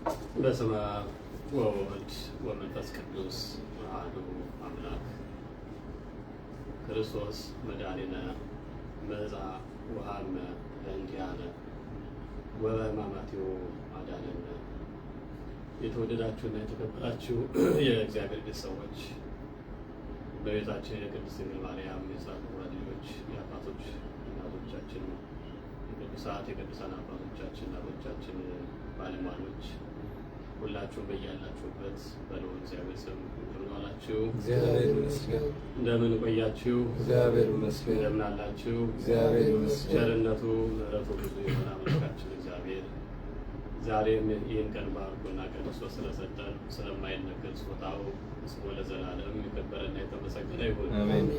በስመ አብ ወወልድ ወመንፈስ ቅዱስ አሐዱ አምላክ። ክርስቶስ መድኃኒነ መጽአ ወሐመ በእንቲአነ ወበሕማማቲሁ አዳነነ። የተወደዳችሁና የተከበራችሁ የእግዚአብሔር ቤተሰቦች፣ በቤታችን የቅድስት ድንግል ማርያም የጻድቃን ልጆች፣ የአባቶች እናቶቻችን፣ የቅዱሳት የቅዱሳን አባቶቻችን እናቶቻችን፣ ባለሟሎች ሁላችሁም በያላችሁበት በልዑል እግዚአብሔር ስም እንደምን ዋላችሁ? እግዚአብሔር ይመስገን። እንደምን ቆያችሁ? እግዚአብሔር ይመስገን። እንደምን አላችሁ? እግዚአብሔር ይመስገን። ቸርነቱ ምሕረቱ ብዙ የሆነ አምላካችን እግዚአብሔር ዛሬም ይህን ቀን ባርኮና ቀድሶ ስለሰጠን ስለማይነገር ስጦታው ስሙ ለዘላለም የከበረና የተመሰገነ ይሁን። አሜን።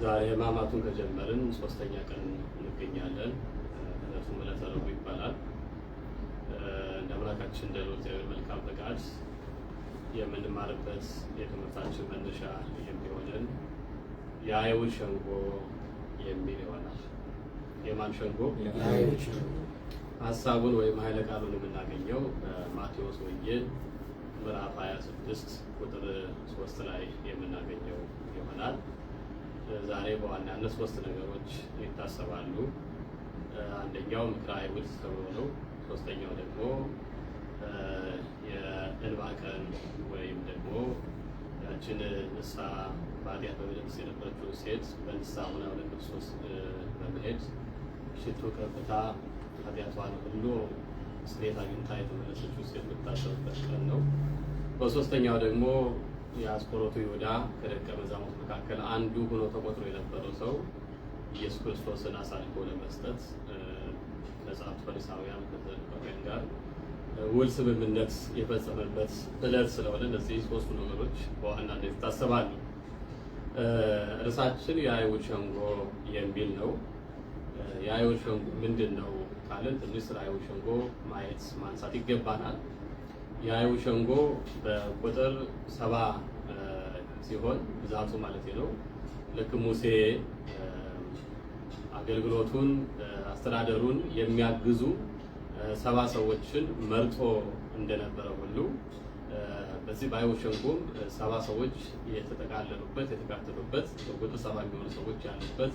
ዛሬ ሕማማቱን ከጀመርን 3ኛ ቀን እንገኛለን። እለቱም ዕለተ ረቡዕ ይባላል። እንደ አምላካችን እንደ ልዑል እግዚአብሔር መልካም ፈቃድ የምንማርበት የትምህርታችን መነሻ የሚሆንን የአይሁድ ሸንጎ የሚል ይሆናል። የማን ሸንጎ? የአይሁድ ሸንጎ። ሀሳቡን ወይም ኃይለ ቃሉን የምናገኘው በማቴዎስ ወንጌል ምዕራፍ 26 ቁጥር 3 ላይ የምናገኘው ይሆናል። ዛሬ በዋናነት 3 ነገሮች ይታሰባሉ። አንደኛው ምክረ አይሁድ ተብሎ ነው። ሶስተኛው ደግሞ የእንባ ቀን ወይም ደግሞ ያችን ንስሐ በኃጢአት በመለስ የነበረችውን ሴት በንስሐ ሆና ወደ ክርስቶስ በመሄድ ሽቱ ቀብታ ኃጢአቷን ሁሉ ስርየት አግኝታ የተመለሰችው ሴት የምታሰብበት ቀን ነው። በሶስተኛው ደግሞ የአስቆሮቱ ይሁዳ ከደቀ መዛሙርት መካከል አንዱ ሆኖ ተቆጥሮ የነበረው ሰው ኢየሱስ ክርስቶስን አሳልፎ ለመስጠት ከጸሐፍት ፈሪሳውያን ከሰዱቃውያን ጋር ውል ስምምነት የፈጸመበት ዕለት ስለሆነ እነዚህ 3 ነገሮች በዋናነት ይታሰባሉ። ርዕሳችን የአይሁድ ሸንጎ የሚል ነው። የአይሁድ ሸንጎ ምንድን ነው ካልን ትንሽ ስለ አይሁድ ሸንጎ ማንሳት ይገባናል። የአይሁድ ሸንጎ በቁጥር 70 ሲሆን ብዛቱ ማለት ነው። ልክ ሙሴ አገልግሎቱን አስተዳደሩን የሚያግዙ 70 ሰዎችን መርጦ እንደነበረ ሁሉ በዚህ በአይሁድ ሸንጎም 70 ሰዎች የተጠቃለሉበት የተካተቱበት ቁጥር 70 የሚሆኑ ሰዎች ያሉበት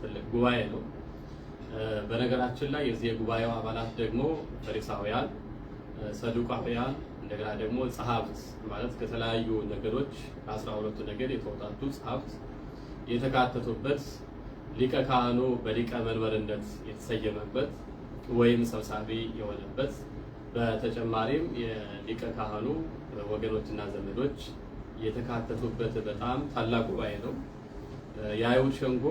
ትልቅ ጉባኤ ነው። በነገራችን ላይ የዚህ የጉባኤው አባላት ደግሞ ፈሪሳውያን፣ ሰዱቃውያን እንደገና ደግሞ ጸሐፍት ማለት ከተለያዩ ነገዶች ከ12ቱ ነገድ የተውጣጡ ጸሐፍት የተካተቱበት ሊቀ ካህኑ በሊቀ መንበርነት የተሰየመበት ወይም ሰብሳቢ የሆነበት በተጨማሪም የሊቀ ካህኑ ወገኖችና ዘመዶች የተካተቱበት በጣም ታላቅ ጉባኤ ነው። የአይሁድ ሸንጎ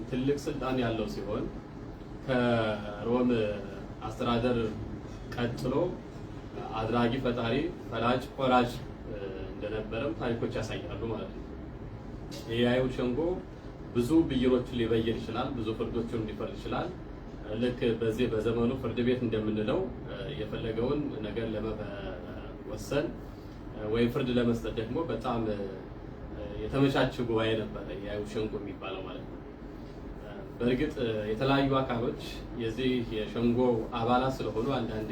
ትልቅ ስልጣን ያለው ሲሆን ከሮም አስተዳደር ቀጥሎ አድራጊ ፈጣሪ ፈላጭ ቆራጭ እንደነበረም ታሪኮች ያሳያሉ ማለት ነው። የአይሁድ ሸንጎ ብዙ ብይኖችን ሊበይን ይችላል። ብዙ ፍርዶችን ሊፈርድ ይችላል። ልክ በዚህ በዘመኑ ፍርድ ቤት እንደምንለው የፈለገውን ነገር ለመወሰን ወይም ፍርድ ለመስጠት ደግሞ በጣም የተመቻቸ ጉባኤ ነበረ የአይሁድ ሸንጎ የሚባለው ማለት ነው። በእርግጥ የተለያዩ አካሎች የዚህ የሸንጎ አባላት ስለሆኑ አንዳንዴ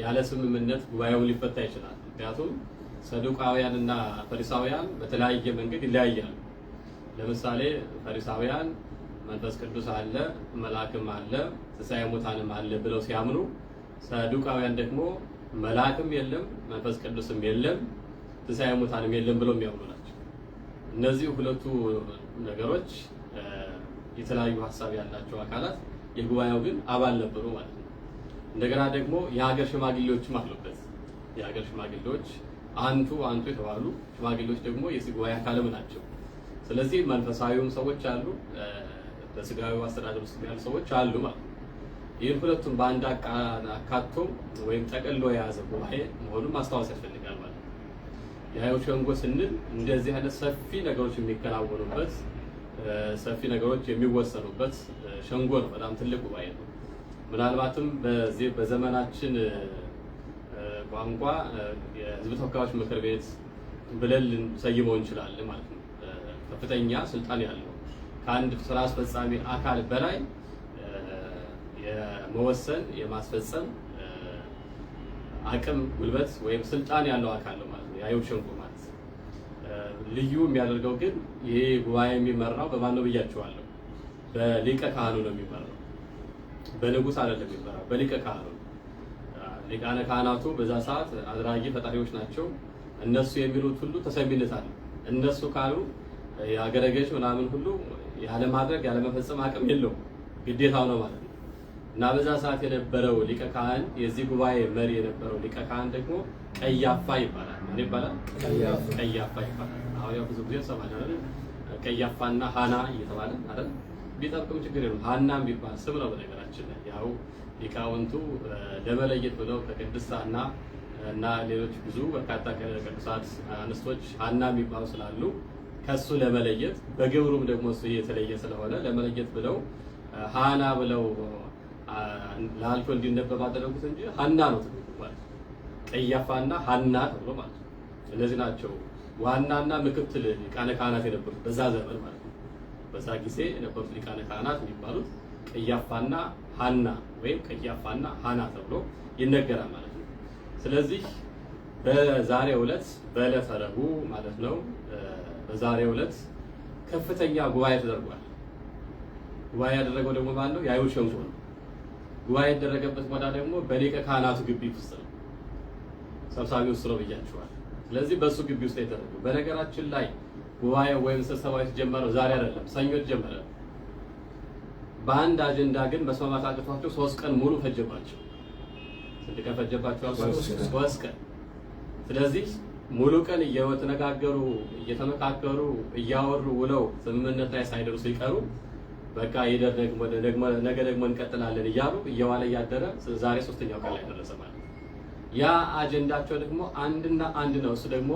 ያለ ስምምነት ጉባኤውን ሊፈታ ይችላል። ምክንያቱም ሰዱቃውያን እና ፈሪሳውያን በተለያየ መንገድ ይለያያሉ። ለምሳሌ ፈሪሳውያን መንፈስ ቅዱስ አለ፣ መልአክም አለ፣ ትንሣኤ ሙታንም አለ ብለው ሲያምኑ፣ ሰዱቃውያን ደግሞ መልአክም የለም፣ መንፈስ ቅዱስም የለም፣ ትንሣኤ ሙታንም የለም ብለው የሚያምኑ ናቸው። እነዚህ ሁለቱ ነገሮች የተለያዩ ሀሳብ ያላቸው አካላት የጉባኤው ግን አባል ነበሩ ማለት ነው። እንደገና ደግሞ የሀገር ሽማግሌዎችም አሉበት። የሀገር ሽማግሌዎች አንቱ የተባሉ ሽማግሌዎች ደግሞ የዚህ ጉባኤ አካልም ናቸው። ስለዚህ መንፈሳዊውም ሰዎች አሉ፣ በስጋዊ አስተዳደር ውስጥ ያሉ ሰዎች አሉ ማለት ነው። ይህን ሁለቱም በአንድ አካቶ ወይም ጠቅልሎ የያዘ ጉባኤ መሆኑን ማስታወስ ያስፈልጋል ማለት ነው። የአይሁድ ሸንጎ ስንል እንደዚህ አይነት ሰፊ ነገሮች የሚከናወኑበት ሰፊ ነገሮች የሚወሰኑበት ሸንጎ ነው። በጣም ትልቅ ጉባኤ ነው። ምናልባትም በዚህ በዘመናችን ቋንቋ የሕዝብ ተወካዮች ምክር ቤት ብለን ልንሰይመው እንችላለን ማለት ነው። ከፍተኛ ስልጣን ያለው ከአንድ ስራ አስፈጻሚ አካል በላይ የመወሰን የማስፈጸም አቅም ጉልበት ወይም ስልጣን ያለው አካል ነው ማለት ነው የአይሁድ ሸንጎ ማለት። ልዩ የሚያደርገው ግን ይሄ ጉባኤ የሚመራው በማን ነው ብያቸዋለሁ? በሊቀ ካህኑ ነው የሚመራው። በንጉሥ አይደለም የሚመራው፣ በሊቀ ካህኑ። ሊቃነ ካህናቱ በዛ ሰዓት አድራጊ ፈጣሪዎች ናቸው። እነሱ የሚሉት ሁሉ ተሰሚነት አለ። እነሱ ካሉ የአገረ ገዥ ምናምን ሁሉ ያለ ማድረግ ያለ መፈጸም አቅም የለውም፣ ግዴታው ነው ማለት ነው። እና በዛ ሰዓት የነበረው ሊቀ ካህን የዚህ ጉባኤ መሪ የነበረው ሊቀ ካህን ደግሞ ቀያፋ ይባላል። ምን ይባላል? ቀያፋ ይባላል። አሁን ያው ብዙ ጊዜ ሰማናል ቀያፋና ሃና እየተባለ አይደል? ቢጠብቅም ችግር የለውም። ሃናም ቢባል ስም ነው በነገራችን ላይ ያው ሊቃውንቱ ለመለየት ብለው ከቅድስት ሃና እና ሌሎች ብዙ በርካታ ቅዱሳት አንስቶች ሃና የሚባሉ ስላሉ ከሱ ለመለየት በግብሩም ደግሞ እሱ የተለየ ስለሆነ ለመለየት ብለው ሃና ብለው ላልቶ እንዲነበብ አደረጉት እንጂ ሃና ነው ትርጉሙ ማለት ነው። ቀያፋና ሃና ተብሎ ማለት ነው። እነዚህ ናቸው ዋናና ምክትል ሊቃነ ካህናት የነበሩት በዛ ዘመን ማለት ነው። በዛ ጊዜ የነበሩት ሊቃነ ካህናት የሚባሉት ቀያፋና ሃና ወይም ቀያፋና ሃና ተብሎ ይነገራል ማለት ነው። ስለዚህ በዛሬው ዕለት በዕለተ ረቡዕ ማለት ነው በዛሬው ዕለት ከፍተኛ ጉባኤ ተደርጓል። ጉባኤ ያደረገው ደግሞ ማለት ነው የአይሁድ ሸንጎ ነው። ጉባኤ ያደረገበት ቦታ ደግሞ በሊቀ ካህናቱ ግቢ ውስጥ ነው። ሰብሳቢው እሱ ነው ብያችኋል። ስለዚህ በሱ ግቢ ውስጥ የተደረገው በነገራችን ላይ ጉባኤው ወይም ስብሰባው የተጀመረው ዛሬ አይደለም፣ ሰኞ ተጀመረ። በአንድ አጀንዳ ግን መስማማት አቅቷቸው 3 ቀን ሙሉ ፈጀባቸው። ስንት ቀን ፈጀባቸው? 3 ቀን። ስለዚህ ሙሉ ቀን እየተነጋገሩ እየተመካከሩ እያወሩ ውለው ስምምነት ላይ ሳይደርሱ ይቀሩ በቃ ይደር ነገ ደግሞ እንቀጥላለን እያሉ እየዋለ እያደረ ዛሬ 3ኛው ቀን ላይ ደረሰ ማለት ነው። ያ አጀንዳቸው ደግሞ አንድና አንድ ነው። እሱ ደግሞ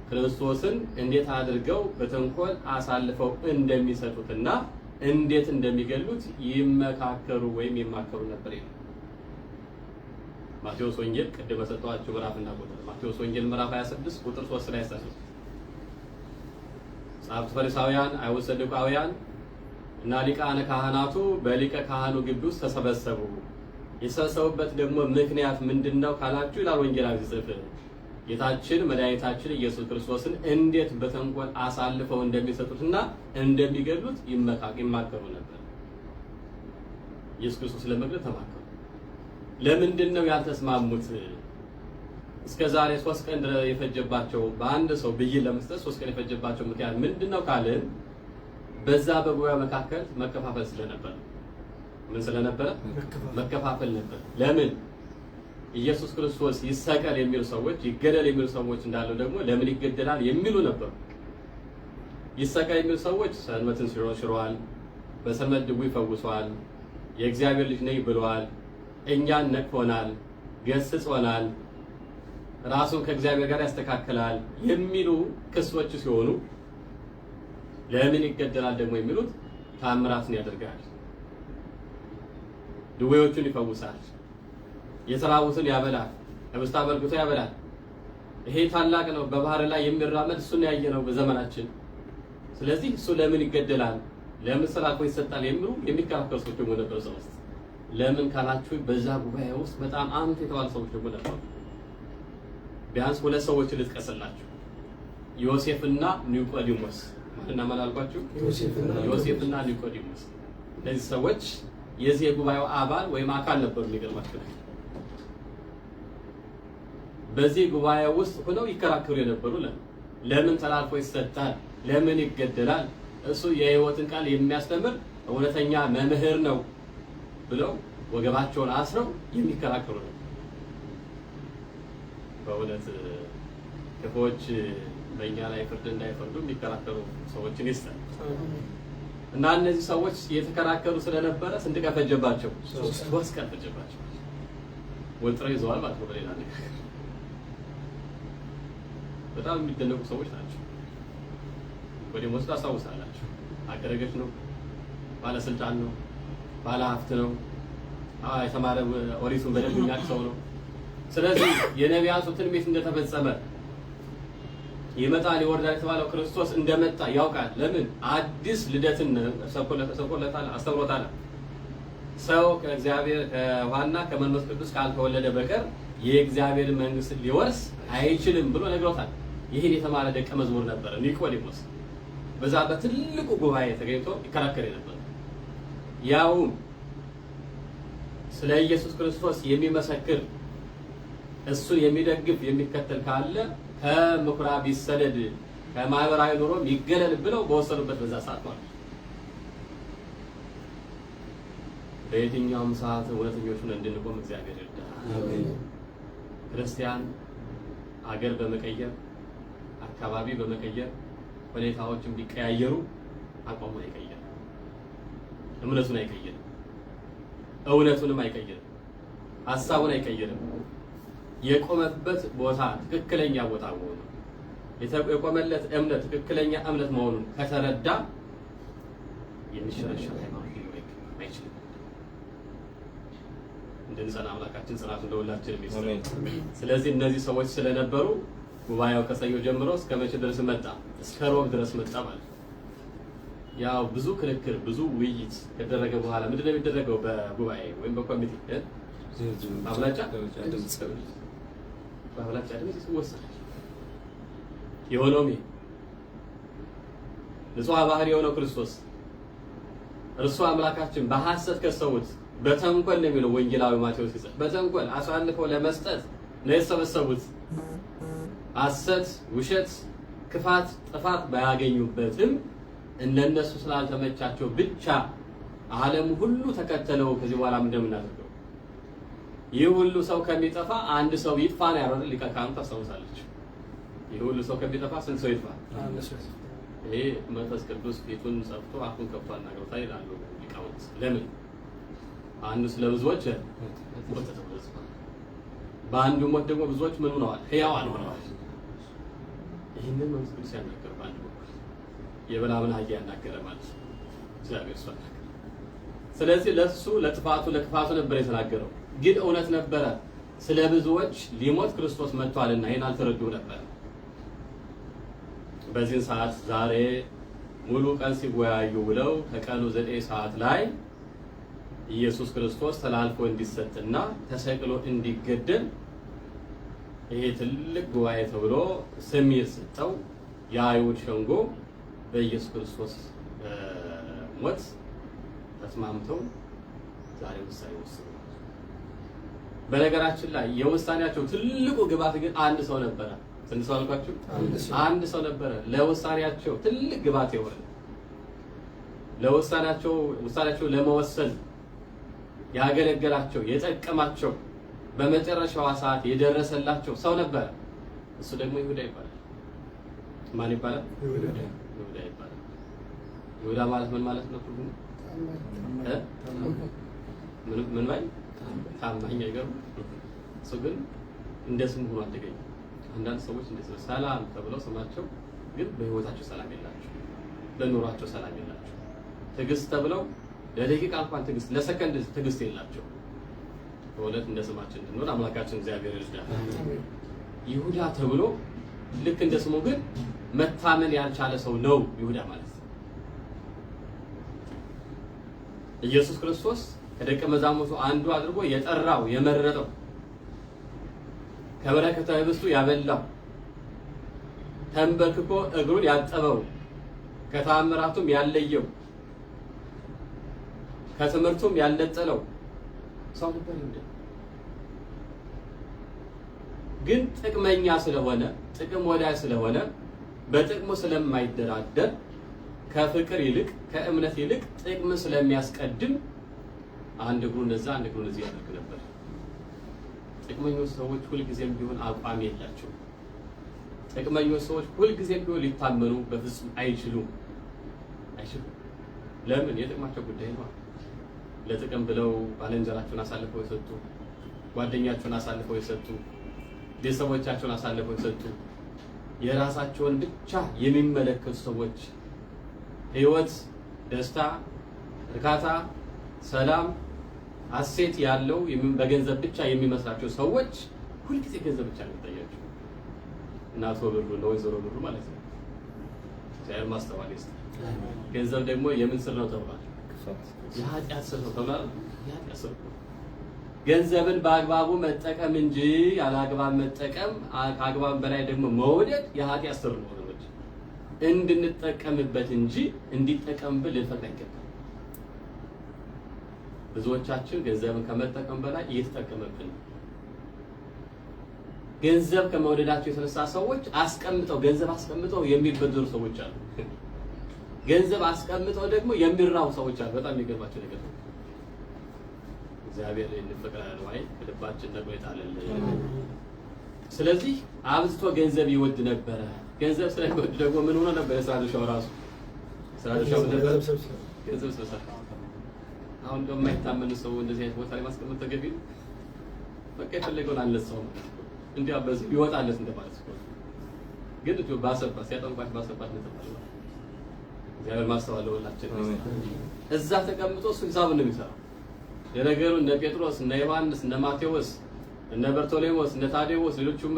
ክርስቶስን እንዴት አድርገው በተንኮል አሳልፈው እንደሚሰጡትና እንዴት እንደሚገሉት ይመካከሩ ወይም ይማከሩ ነበር ይላል ማቴዎስ ወንጌል። ቅድም በሰጠኋቸው ምዕራፍና ቁጥር ማቴዎስ ወንጌል ምዕራፍ 26 ቁጥር 3 ላይ ያሳሰው ጸሐፍት ፈሪሳውያን፣ አይሁድ ሰዱቃውያን እና ሊቃነ ካህናቱ በሊቀ ካህኑ ግቢ ውስጥ ተሰበሰቡ። የሰበሰቡበት ደግሞ ምክንያት ምንድነው ካላችሁ ይላል ወንጌላዊ ጽሑፍ ጌታችን መድኃኒታችን ኢየሱስ ክርስቶስን እንዴት በተንኮል አሳልፈው እንደሚሰጡትና እንደሚገሉት ይማከሩ ነበር። ኢየሱስ ክርስቶስ ለመግደል ተማከሩ። ለምንድን ነው ያልተስማሙት? እስከ ዛሬ 3 ቀን የፈጀባቸው በአንድ ሰው ብይን ለመስጠት 3 ቀን የፈጀባቸው ምክንያት ምንድነው ካልን በዛ በጉባኤው መካከል መከፋፈል ስለነበር። ምን ስለነበረ? መከፋፈል ነበር። ለምን? ኢየሱስ ክርስቶስ ይሰቀል የሚሉ ሰዎች፣ ይገደል የሚሉ ሰዎች እንዳሉ ደግሞ ለምን ይገደላል የሚሉ ነበሩ። ይሰቀል የሚሉ ሰዎች ሰንበትን ሽሯል፣ በሰንበት ድውይ ፈውሷል፣ የእግዚአብሔር ልጅ ነኝ ብለዋል፣ እኛን ነቅፎናል፣ ገስጾናል፣ ራሱን ከእግዚአብሔር ጋር ያስተካክላል የሚሉ ክሶች ሲሆኑ ለምን ይገደላል ደግሞ የሚሉት ታምራትን ያደርጋል፣ ድዌዎቹን ይፈውሳል፣ የተራቡትን ያበላል፣ ህብስት አበርክቶ ያበላል። ይሄ ታላቅ ነው፣ በባህር ላይ የሚራመድ እሱን ያየ ነው በዘመናችን። ስለዚህ እሱ ለምን ይገደላል፣ ለምን ስላቆ ይሰጣል የሚሉ የሚከራከሩ ሰዎች ደግሞ ነበሩ። ሰው ውስጥ ለምን ካላችሁ በዛ ጉባኤ ውስጥ በጣም አንቱ የተባሉ ሰዎች ደግሞ ነበሩ። ቢያንስ 2 ሰዎች ልጥቀስላችሁ፣ ዮሴፍና ኒቆዲሞስ። እና ማላልኳችሁ ዮሴፍና ኒቆዲሞስ። እነዚህ ሰዎች የዚህ የጉባኤው አባል ወይም አካል ነበሩ። የሚገርማችሁ በዚህ ጉባኤ ውስጥ ሆነው ይከራከሩ የነበሩ ለምን ተላልፎ ይሰጣል፣ ለምን ይገደላል፣ እሱ የሕይወትን ቃል የሚያስተምር እውነተኛ መምህር ነው ብለው ወገባቸውን አስረው የሚከራከሩ ነው። በእውነት ክፉዎች በእኛ ላይ ፍርድ እንዳይፈርዱ የሚከራከሩ ሰዎችን ይስጠን። እና እነዚህ ሰዎች የተከራከሩ ስለነበረ ስንት ቀን ፈጀባቸው? 3 ቀን ፈጀባቸው። ወጥረው ይዘዋል ማለት ነው። በሌላ ነገር በጣም የሚደነቁ ሰዎች ናቸው። ኒቆዲሞስ ታስታውሳላችሁ። አገረ ገዥ ነው፣ ባለስልጣን ነው፣ ባለ ሀብት ነው፣ የተማረ ኦሪቱን በደንብ የሚያውቅ ሰው ነው። ስለዚህ የነቢያቱ ትንቢት እንደተፈጸመ ይመጣል ይወርዳል የተባለው ክርስቶስ እንደመጣ ያውቃል። ለምን? አዲስ ልደትን ሰብኮለታል፣ አስተምሮታል። ሰው ከእግዚአብሔር ከውሃና ከመንፈስ ቅዱስ ካልተወለደ በቀር የእግዚአብሔር መንግስት ሊወርስ አይችልም ብሎ ነግሮታል። ይህን የተማረ ደቀ መዝሙር ነበረ ኒቆዲሞስ። በዛ በትልቁ ጉባኤ ተገኝቶ ይከራከር ነበር። ያውም ስለ ኢየሱስ ክርስቶስ የሚመሰክር እሱን የሚደግፍ የሚከተል ካለ ከምኩራብ ይሰደድ፣ ከማህበራዊ ኑሮ ይገለል ብለው በወሰኑበት በዛ ሰዓት ማለት ነው። በየትኛውም ሰዓት እውነተኞቹን እንድንቆም እግዚአብሔር ይርዳል። አሜን። ክርስቲያን አገር በመቀየር አካባቢ በመቀየር ሁኔታዎችን ቢቀያየሩ አቋሙን አይቀየርም፣ እምነቱን አይቀየርም፣ እውነቱንም አይቀየርም፣ ሀሳቡን አይቀየርም። የቆመበት ቦታ ትክክለኛ ቦታ መሆኑን የቆመለት እምነት ትክክለኛ እምነት መሆኑን ከተረዳ የሚሸረሸር ሃይማኖት ሊኖር አይችልም። እንድንጸና አምላካችን ጽናቱን ለሁላችንም ይስጠን። ስለዚህ እነዚህ ሰዎች ስለነበሩ ጉባኤው ከሰኞ ጀምሮ እስከ መቼ ድረስ መጣ? እስከ ሮብ ድረስ መጣ ማለት ነው። ያው ብዙ ክርክር ብዙ ውይይት ከደረገ በኋላ ምንድነው የሚደረገው? በጉባኤ ወይም በኮሚቴ አብላጫ ድምፅ ይወሰናል። የሆነውም ንጹሕ ባህሪ የሆነው ክርስቶስ እርሱ አምላካችን በሐሰት ከሰውት በተንኮል ነው የሚለው ወንጌላዊ ማቴዎስ ይጽፍ። በተንኮል አሳልፈው ለመስጠት ነው የተሰበሰቡት። ሐሰት፣ ውሸት፣ ክፋት፣ ጥፋት ባያገኙበትም እነሱ ስላልተመቻቸው ብቻ ዓለም ሁሉ ተከተለው። ከዚህ በኋላ ምንድነው የምናደርገው? ይህ ሁሉ ሰው ከሚጠፋ አንድ ሰው ይጥፋ ነው ያለው ሊቀ ካህኑ ታስታውሳለች። ይህ ሁሉ ሰው ከሚጠፋ ስንት ሰው ይጥፋ? ይሄ መንፈስ ቅዱስ ፊቱን ጸፍቶ አፉን ከፍቶ አናግሮታል ይላሉ ሊቃውንት። ለምን? አንዱ ስለ ብዙዎች ሞተ ተብሎ በአንዱ ሞት ደግሞ ብዙዎች ምን ሆነዋል? ሕያዋን ሆነዋል። ይህንን መንፈስ ቅዱስ ያናገረ በአንድ በኩል የበላምን አህያ ያናገረ ማለት ነው። እግዚአብሔር እሱ አናገረ። ስለዚህ ለሱ ለጥፋቱ ለክፋቱ ነበር የተናገረው፣ ግን እውነት ነበረ። ስለ ብዙዎች ሊሞት ክርስቶስ መጥቷልና ይህን አልተረዱ ነበር። በዚህን ሰዓት ዛሬ ሙሉ ቀን ሲወያዩ ውለው ከቀኑ 9 ሰዓት ላይ ኢየሱስ ክርስቶስ ተላልፎ እንዲሰጥና ተሰቅሎ እንዲገደል ይሄ ትልቅ ጉባኤ ተብሎ ስም የተሰጠው የአይሁድ ሸንጎ በኢየሱስ ክርስቶስ ሞት ተስማምተው ዛሬ ውሳኔ ወሰኑ። በነገራችን ላይ የውሳኔያቸው ትልቁ ግባት ግን አንድ ሰው ነበረ። ስንት ሰው አልኳችሁ? አንድ ሰው ነበረ። ለውሳኔያቸው ትልቅ ግባት የሆነ ውሳኔያቸው ለመወሰን ያገለገላቸው የጠቀማቸው በመጨረሻዋ ሰዓት የደረሰላቸው ሰው ነበረ። እሱ ደግሞ ይሁዳ ይባላል። ማን ይባላል? ይሁዳ ይባላል። ይሁዳ ማለት ምን ማለት ነው? ምን ማለት ታማኝ አይገርም። እሱ ግን እንደ ስሙ ሆኖ አልተገኘም። አንዳንድ ሰዎች እንደዚህ ሰላም ተብለው ስማቸው ግን በህይወታቸው ሰላም የላቸው፣ በኑሯቸው ሰላም የላቸው። ትዕግስት ተብለው ለደቂቃ እንኳን ትዕግስት ለሰከንድ ትዕግስት የላቸው። በእውነት እንደ ስማችን እንድንሆን አምላካችን እግዚአብሔር ይርዳል። ይሁዳ ተብሎ ልክ እንደ ስሙ ግን መታመን ያልቻለ ሰው ነው ይሁዳ ማለት። ኢየሱስ ክርስቶስ ከደቀ መዛሙርቱ አንዱ አድርጎ የጠራው የመረጠው ከበረከተ ኅብስቱ ያበላው ተንበርክኮ እግሩን ያጠበው ከተአምራቱም ያለየው ከትምህርቱም ያልነጠለው ሰው ነበር ይሁዳ። ግን ጥቅመኛ ስለሆነ ጥቅም ወዳጅ ስለሆነ በጥቅሙ ስለማይደራደር ከፍቅር ይልቅ ከእምነት ይልቅ ጥቅም ስለሚያስቀድም አንድ እግሩን እዛ አንድ እግሩን እዚህ ያደርግ ነበር። ጥቅመኞች ሰዎች ሁልጊዜም ቢሆን አቋም የላቸው። ጥቅመኞች ሰዎች ሁልጊዜም ቢሆን ሊታመኑ በፍጹም አይችሉም። ለምን? የጥቅማቸው ጉዳይ ነው። ለጥቅም ብለው ባልንጀራቸውን አሳልፈው የሰጡ፣ ጓደኛቸውን አሳልፈው የሰጡ፣ ቤተሰቦቻቸውን አሳልፈው የሰጡ፣ የራሳቸውን ብቻ የሚመለከቱ ሰዎች ህይወት፣ ደስታ፣ እርካታ፣ ሰላም፣ ሐሴት ያለው በገንዘብ ብቻ የሚመስላቸው ሰዎች ሁልጊዜ ገንዘብ ብቻ ነው የሚታያቸው። እናቶ ብሩ ነው ወይዘሮ ብሩ ማለት ነው። እግዚአብሔር ማስተዋል ይስጥ። ገንዘብ ደግሞ የምን ስር ነው ተብሏል? የኃጢአት ስር ነው ተብሏል። የኃጢአት ስር ነው። ገንዘብን በአግባቡ መጠቀም እንጂ ያለ አግባብ መጠቀም፣ ከአግባብ በላይ ደግሞ መውደድ የኃጢአት ስር ነው ወገኖች። እንድንጠቀምበት እንጂ እንዲጠቀምብን ልንፈቅድ አይገባም። ብዙዎቻችን ገንዘብን ከመጠቀም በላይ እየተጠቀመብን ነው። ገንዘብ ከመውደዳቸው የተነሳ ሰዎች ገንዘብ አስቀምጠው የሚበደሩ ሰዎች አሉ። ገንዘብ አስቀምጠው ደግሞ የሚራው ሰዎች አሉ። በጣም የሚገርማቸው ነገር ነው። እግዚአብሔር እንፈቅራለን ወይ ልባችን ደግሞ ይጣላል። ስለዚህ አብዝቶ ገንዘብ ይወድ ነበረ። ገንዘብ ስለሚወድ ደግሞ ምን ሆነ ነበር? የስራ ድርሻው ራሱ ስራ ድርሻው ነበር ገንዘብ ስለሰራ። አሁን ደግሞ የማይታመን ሰው እንደዚህ አይነት ቦታ ላይ ማስቀመጥ ተገቢ ነው። በቃ የፈለገውን አነሳው እንዲያ በዚህ ይወጣለት እንደማለት ነው። ግን ባሰባት ሲያጠንቋት ባሰባት ነው ተባለ። እግዚአብሔር ማስተዋል ለሁላችን እዛ ተቀምጦ እሱ ሂሳብ ነው የሚሰራው። የነገሩ እነ ጴጥሮስ እነ ዮሐንስ እነ ማቴዎስ እነ በርቶሎሜዎስ እነ ታዴዎስ ሌሎቹም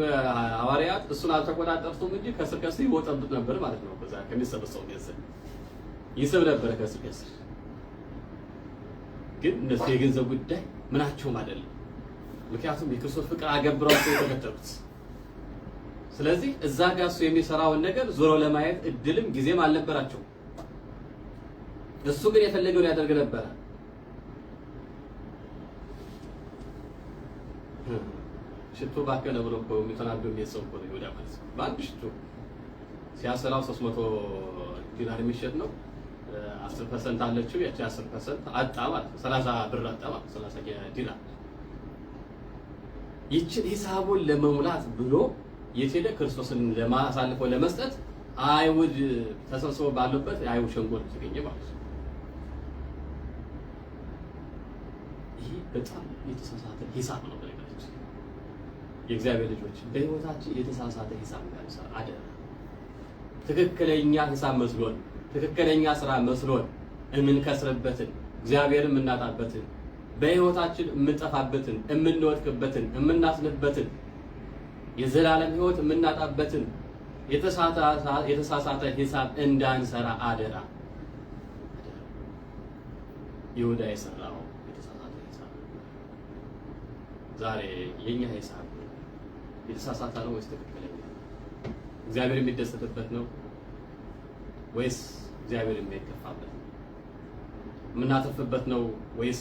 ሐዋርያት እሱን አልተቆጣጠሩትም እንጂ ከስር ከስር ይወጣበት ነበር ማለት ነው። በዛ ከሚሰበሰው ገንዘብ ይስብ ነበር ከስር ከስር። ግን እነሱ የገንዘብ ጉዳይ ምናቸውም አይደለም። ምክንያቱም የክርስቶስ ፍቅር አገብረው የተከተሉት። ስለዚህ እዛ ጋር እሱ የሚሰራውን ነገር ዞሮ ለማየት እድልም ጊዜም አልነበራቸው። እሱ ግን የፈለገውን ያደርግ ነበረ። ሽቶ ባከነ ብሎ እኮ የሚተናገሩ የሰው እኮ ነው ይሁዳ ማለት ነው። በአንድ ሽቶ ሲያሰላው 300 ዲናር የሚሸጥ ነው። 10% አለችው። ያቺ 10% አጣ ማለት ነው። 30 ብር አጣ ማለት ነው። 30 ዲናር ይችን ሂሳቡን ለመሙላት ብሎ የሄደ ክርስቶስን ለማሳልፈው ለመስጠት አይሁድ ተሰብስበው ባሉበት አይሁድ ሸንጎ ተገኘ ማለት ነው። ይህ በጣም የተሳሳተ ሂሳብ ነው። በነገራችን የእግዚአብሔር ልጆች በህይወታችን የተሳሳተ ሂሳብ እንዳንሰራ አደራ። ትክክለኛ ሂሳብ መስሎን ትክክለኛ ስራ መስሎን የምንከስርበትን እግዚአብሔርን የምናጣበትን በህይወታችን የምንጠፋበትን የምንወድቅበትን የምናስንበትን የዘላለም ህይወት የምናጣበትን የተሳሳተ ሂሳብ እንዳንሰራ አደራ። ይሁዳ የሰራው የተሳሳተ ሂሳብ ዛሬ የኛ ሂሳብ የተሳሳተ ነው ወይስ ትክክለኛ? እግዚአብሔር የሚደሰትበት ነው ወይስ እግዚአብሔር የሚከፋበት ነው? የምናተርፍበት ነው ወይስ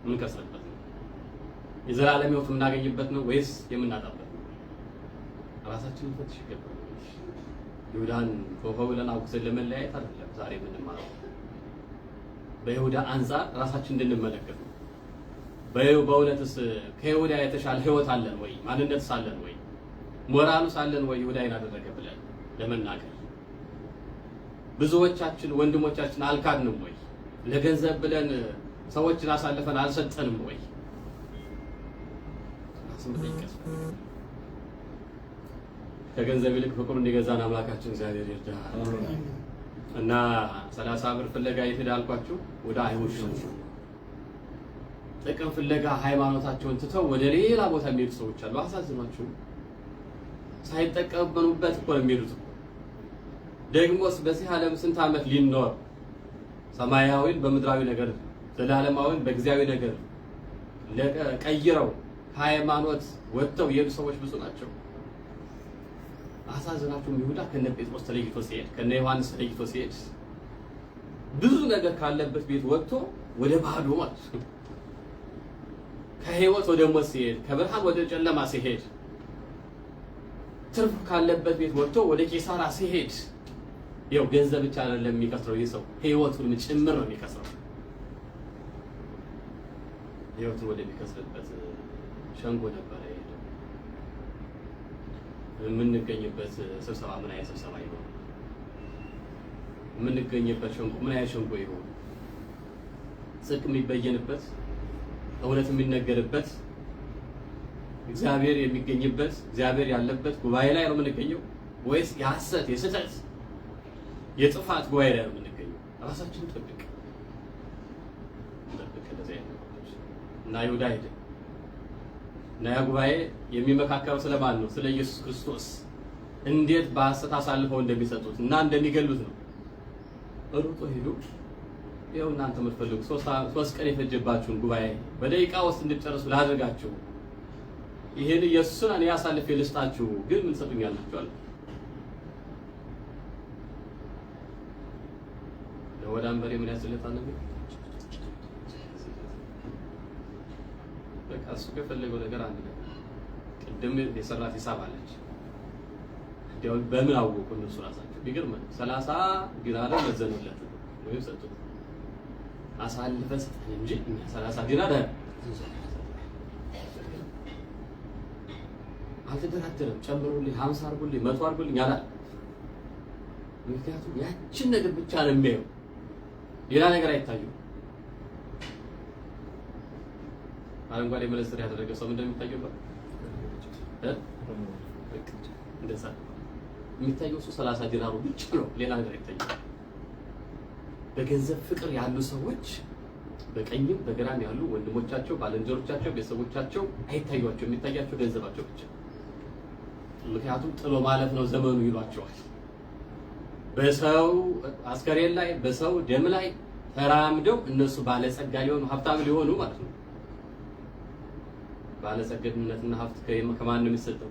የምንከስርበት ነው? የዘላለም ህይወት የምናገኝበት ነው ወይስ የምናጣበት ነው? ራሳችንን ፈትሽ ይገባል። ይሁዳን ፎፎ ብለን አውግዘን ለመለያየት አይደለም ዛሬ የምንማረው። በይሁዳ አንፃር ራሳችን እንድንመለከት ነው። በእውነትስ ከይሁዳ የተሻለ ህይወት አለን ወይ? ማንነትስ አለን ወይ? ሞራሉስ አለን ወይ? ይሁዳን አደረገ ብለን ለመናገር ብዙዎቻችን ወንድሞቻችን አልካድንም ወይ? ለገንዘብ ብለን ሰዎችን አሳልፈን አልሰጠንም ወይ? ከገንዘብ ይልቅ ፍቅሩ እንዲገዛን አምላካችን እግዚአብሔር ይርዳል። እና 30 ብር ፍለጋ የት አልኳችሁ? ወደ አይሁድ ሸንጎ ጥቅም ፍለጋ ሃይማኖታቸውን ትተው ወደ ሌላ ቦታ የሚሄዱ ሰዎች አሉ። አሳዝኗችሁ ሳይጠቀሙበት እኮ ነው የሚሄዱት። ደግሞስ በዚህ ዓለም ስንት ዓመት ሊኖር ሰማያዊን በምድራዊ ነገር ዘላለማዊን በእግዚአብሔር ነገር ቀይረው ሃይማኖት ወጥተው የሄዱ ሰዎች ብዙ ናቸው። አሳዝናችሁም ይሁዳ ከነ ጴጥሮስ ተለይቶ ሲሄድ ከነ ዮሐንስ ተለይቶ ሲሄድ ብዙ ነገር ካለበት ቤት ወጥቶ ወደ ባዶ ማለት ነው። ከህይወት ወደ ሞት ሲሄድ ከብርሃን ወደ ጨለማ ሲሄድ ትርፍ ካለበት ቤት ወጥቶ ወደ ኪሳራ ሲሄድ ይኸው ገንዘብ ብቻ አይደለም የሚከስረው ይህ ሰው ህይወቱን ጭምር ነው የሚከስረው። ህይወቱን ወደሚከስርበት ሸንጎ ነበረ የሄደው። የምንገኝበት ስብሰባ ምን አይነት ስብሰባ ይሆን? የምንገኝበት ሸንጎ ምን አይነት ሸንጎ ይሆን? ጽድቅ የሚበየንበት፣ እውነት የሚነገርበት፣ እግዚአብሔር የሚገኝበት፣ እግዚአብሔር ያለበት ጉባኤ ላይ ነው የምንገኘው ወይስ የሐሰት የስህተት የጥፋት ጉባኤ ላይ ነው የምንገኘው? ራሳችንን ጠብቅ እንደዚህ አይነት ነገሮች እና ይሁዳ ሄደ እና ያ ጉባኤ የሚመካከረው ስለማን ነው? ስለ ኢየሱስ ክርስቶስ እንዴት በሐሰት አሳልፈው እንደሚሰጡት እና እንደሚገሉት ነው። ሩጦ ሄዶ ይኸው እናንተ የምትፈልጉ 3 ቀን የፈጀባችሁን ጉባኤ በደቂቃ ውስጥ እንድትጨርሱ ላድርጋችሁ። ይሄን ኢየሱስን እኔ አሳልፌ ልስጣችሁ፣ ግን ምን ትሰጡኛላችሁ አለ። ለወዳም በሬ ምን ያስልታል ነው? በቃ እሱ ከፈለገው ነገር አንድ ነው። ቅድም የሰራት ሂሳብ አለች። እንዲያው በምን አወቁ እነሱ ራሳቸው? ቢገርም 30 ዲናር መዘኑለት ወይ ሰጡት። አሳልፈ ስጠን እንጂ 30 ዲናር አልተደራደረም። ጨምሩልኝ፣ 50 አድርጉልኝ፣ 100 አድርጉልኝ አላል። ምክንያቱም ያችን ነገር ብቻ ነው የሚያየው፣ ሌላ ነገር አይታየው። አረንጓዴ መነጽር ያደረገ ሰው ምንድነው የሚታየው? እንደዛ የሚታየው እሱ 30 ዲናሩ ብቻ ነው፣ ሌላ ነገር አይታየው። በገንዘብ ፍቅር ያሉ ሰዎች በቀኝም በግራም ያሉ ወንድሞቻቸው፣ ባልንጀሮቻቸው፣ ቤተሰቦቻቸው አይታዩአቸው፣ የሚታያቸው ገንዘባቸው ብቻ። ምክንያቱም ጥሎ ማለፍ ነው ዘመኑ ይሏቸዋል። በሰው አስከሬን ላይ በሰው ደም ላይ ተራምደው እነሱ ባለጸጋ ሊሆኑ ሀብታም ሊሆኑ ማለት ነው። ባለጸግነትና ሀብት ከማን ነው የሚሰጠው?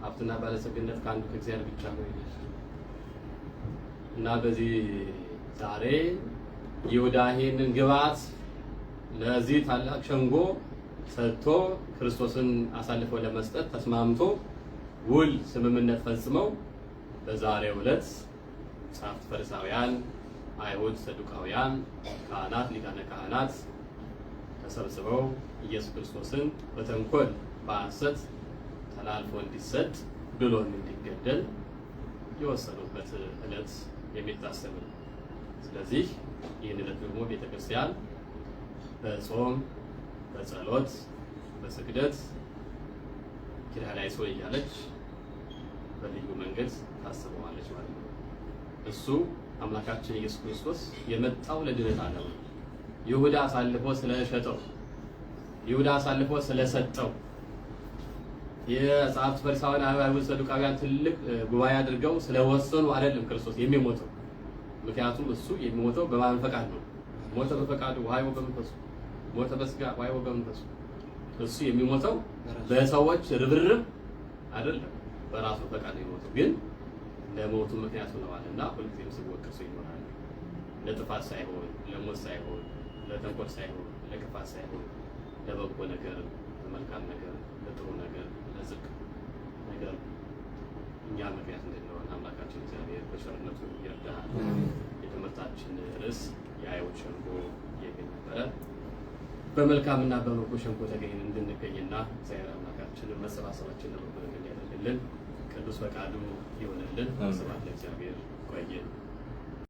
ሀብትና ባለጸግነት ከአንዱ ከእግዚአብሔር ብቻ ነው ይላል። እና በዚህ ዛሬ ይሁዳ ይህንን ግብዓት ለዚህ ታላቅ ሸንጎ ሰጥቶ ክርስቶስን አሳልፎ ለመስጠት ተስማምቶ ውል ስምምነት ፈጽመው በዛሬው ዕለት ጸሐፍት ፈሪሳውያን፣ አይሁድ ሰዱቃውያን፣ ካህናት፣ ሊቃነ ካህናት ተሰብስበው ኢየሱስ ክርስቶስን በተንኮል በሐሰት ተላልፎ እንዲሰጥ ብሎም እንዲገደል የወሰኑበት ዕለት የሚታሰብ ነው። ስለዚህ ይህን ዕለት ደግሞ ቤተክርስቲያን በጾም በጸሎት በስግደት ኪርያላይሶን እያለች በልዩ መንገድ ታስበዋለች ማለት ነው። እሱ አምላካችን ኢየሱስ ክርስቶስ የመጣው ለድነት ዓለም ነው። ይሁዳ አሳልፎ ስለሸጠው፣ ይሁዳ አሳልፎ ስለሰጠው የጸሐፍት ፈሪሳውያን፣ አይሁድ ሰዱቃውያን ትልቅ ጉባኤ አድርገው ስለወሰኑ አይደለም ክርስቶስ የሚሞተው። ምክንያቱም እሱ የሚሞተው በማን ፈቃድ ነው? ሞተ በፈቃዱ ወሐይወ በመንፈሱ፣ ሞተ በስጋ ወሐይወ በመንፈሱ። እሱ የሚሞተው በሰዎች ርብርብ አይደለም፣ በራሱ ፈቃድ ነው የሚሞተው። ግን ለሞቱ ምክንያት ሆነዋልና ሁልጊዜም ሲወቀሱ ይኖራል። ለጥፋት ሳይሆን ለሞት ሳይሆን ለተንኮል ሳይሆን ለክፋት ሳይሆን ለበጎ ነገር፣ ለመልካም ነገር፣ ለጥሩ ነገር፣ ለዝቅ ነገር እኛ ምክንያት እንድንሆን አምላካችን እግዚአብሔር በቸርነቱ ይርዳል። የትምህርታችን ርዕስ የአይሁድ ሸንጎ የሚል ነበረ። በመልካምና በበጎ ሸንጎ ተገኝተን እንድንገኝና እግዚአብሔር አምላካችንን መሰባሰባችንን ለበጎ ነገር ያደርግልን፣ ቅዱስ ፈቃዱ ይሆንልን። ስብሐት ለእግዚአብሔር። ቆየን።